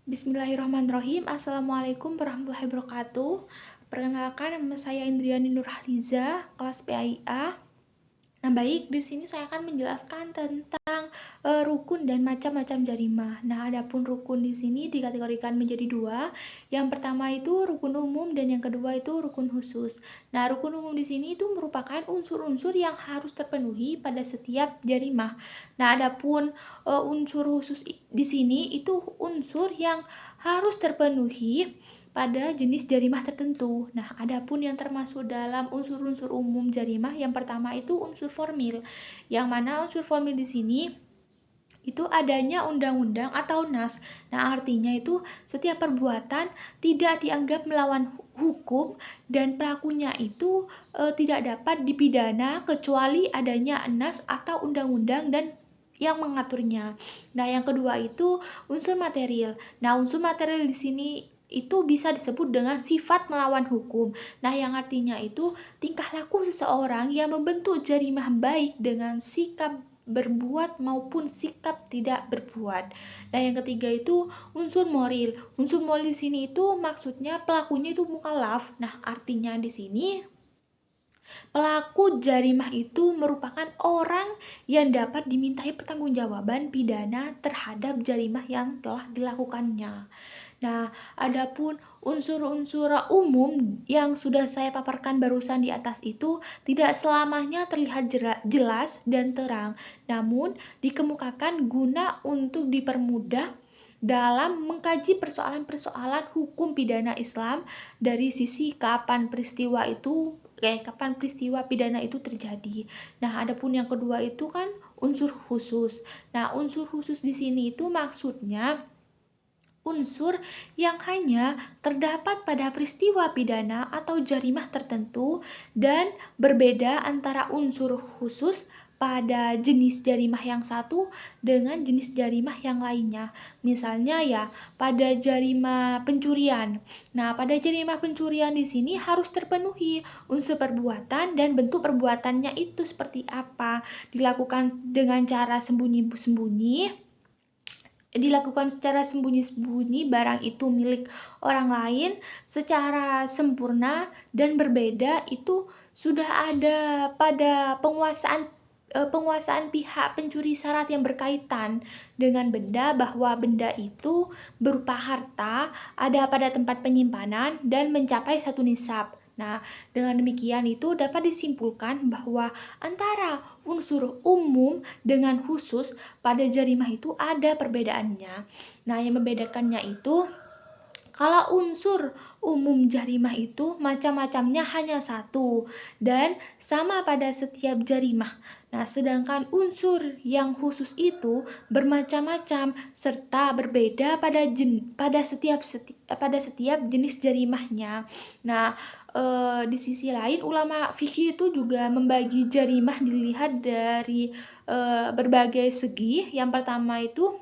Bismillahirrahmanirrahim. Assalamualaikum warahmatullahi wabarakatuh. Perkenalkan, nama saya Indriani Nurhaliza, kelas PAIA. Nah, baik, di sini saya akan menjelaskan tentang rukun dan macam-macam jarimah. Nah, adapun rukun di sini dikategorikan menjadi dua. Yang pertama itu rukun umum dan yang kedua itu rukun khusus. Nah, rukun umum di sini itu merupakan unsur-unsur yang harus terpenuhi pada setiap jarimah. Nah, adapun unsur khusus di sini itu unsur yang harus terpenuhi pada jenis jarimah tertentu. Nah, adapun yang termasuk dalam unsur-unsur umum jarimah, yang pertama itu unsur formil. Yang mana unsur formil di sini itu adanya undang-undang atau nas. Nah, artinya itu setiap perbuatan tidak dianggap melawan hukum dan pelakunya itu tidak dapat dipidana kecuali adanya nas atau undang-undang dan yang mengaturnya. Nah, yang kedua itu unsur material. Nah, unsur material di sini itu bisa disebut dengan sifat melawan hukum. Nah, yang artinya itu tingkah laku seseorang yang membentuk jarimah baik dengan sikap berbuat maupun sikap tidak berbuat. Nah, yang ketiga itu unsur moral. Unsur moral di sini itu maksudnya pelakunya itu mukallaf. Nah, artinya di sini pelaku jarimah itu merupakan orang yang dapat dimintai pertanggungjawaban pidana terhadap jarimah yang telah dilakukannya. Nah, adapun unsur-unsur umum yang sudah saya paparkan barusan di atas itu tidak selamanya terlihat jelas dan terang, namun dikemukakan guna untuk dipermudah dalam mengkaji persoalan-persoalan hukum pidana Islam dari sisi kapan peristiwa pidana itu terjadi. Nah, adapun yang kedua itu kan unsur khusus. Nah, unsur khusus di sini itu maksudnya unsur yang hanya terdapat pada peristiwa pidana atau jarimah tertentu dan berbeda antara unsur khusus pada jenis jarimah yang satu dengan jenis jarimah yang lainnya. Misalnya ya, pada jarimah pencurian. Nah, pada jarimah pencurian di sini harus terpenuhi unsur perbuatan dan bentuk perbuatannya itu seperti apa. Dilakukan dengan cara secara sembunyi-sembunyi, barang itu milik orang lain secara sempurna dan berbeda itu sudah ada pada penguasaan pihak pencuri syarat yang berkaitan dengan benda, bahwa benda itu berupa harta, ada pada tempat penyimpanan dan mencapai satu nisab. Nah, dengan demikian itu dapat disimpulkan bahwa antara unsur umum dengan khusus pada jarimah itu ada perbedaannya. Nah, yang membedakannya itu kalau unsur umum jarimah itu macam-macamnya hanya satu dan sama pada setiap jarimah. Nah, sedangkan unsur yang khusus itu bermacam-macam serta berbeda pada setiap jenis jarimahnya. Nah, di sisi lain ulama fikih itu juga membagi jarimah dilihat dari berbagai segi. Yang pertama itu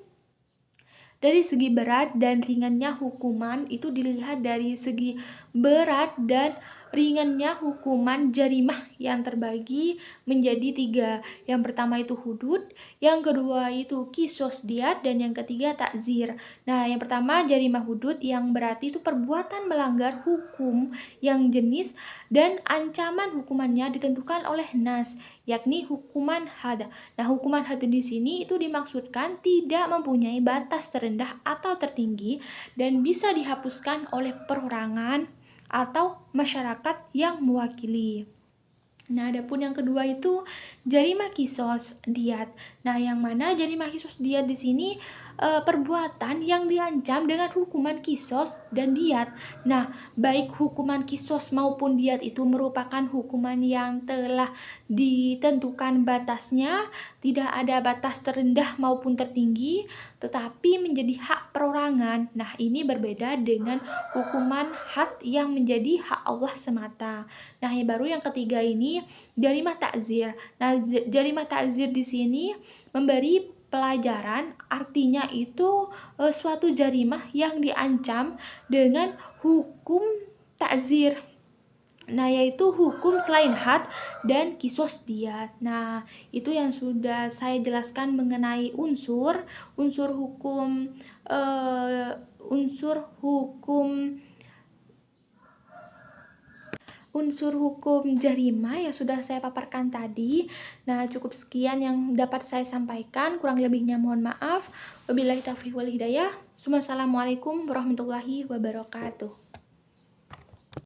dari segi berat dan ringannya hukuman, itu dilihat dari segi berat dan ringannya hukuman jarimah yang terbagi menjadi 3. Yang pertama itu hudud, yang kedua itu kisos diat, dan yang ketiga takzir. Nah, yang pertama jarimah hudud yang berarti itu perbuatan melanggar hukum yang jenis dan ancaman hukumannya ditentukan oleh nas, yakni hukuman had. Nah, hukuman had di sini itu dimaksudkan tidak mempunyai batas terendah atau tertinggi dan bisa dihapuskan oleh perorangan atau masyarakat yang mewakili. Nah, adapun yang kedua itu jarimah kisos diat. Nah, yang mana jarimah kisos diat di sini perbuatan yang diancam dengan hukuman kisos dan diat. Nah, baik hukuman kisos maupun diat itu merupakan hukuman yang telah ditentukan batasnya, tidak ada batas terendah maupun tertinggi, tetapi menjadi hak perorangan. Nah, ini berbeda dengan hukuman had yang menjadi hak Allah semata. Nah, yang baru yang ketiga ini jarimah takzir. Nah, jarimah takzir di sini memberi pelajaran, artinya itu suatu jarimah yang diancam dengan hukum takzir. Nah, yaitu hukum selain had dan kisos diat. Nah, itu yang sudah saya jelaskan mengenai unsur hukum eh, unsur hukum unsur hukum jarima yang sudah saya paparkan tadi. Nah, cukup sekian yang dapat saya sampaikan. Kurang lebihnya mohon maaf. Wabillahi taufiq wal hidayah. Wassalamualaikum warahmatullahi wabarakatuh.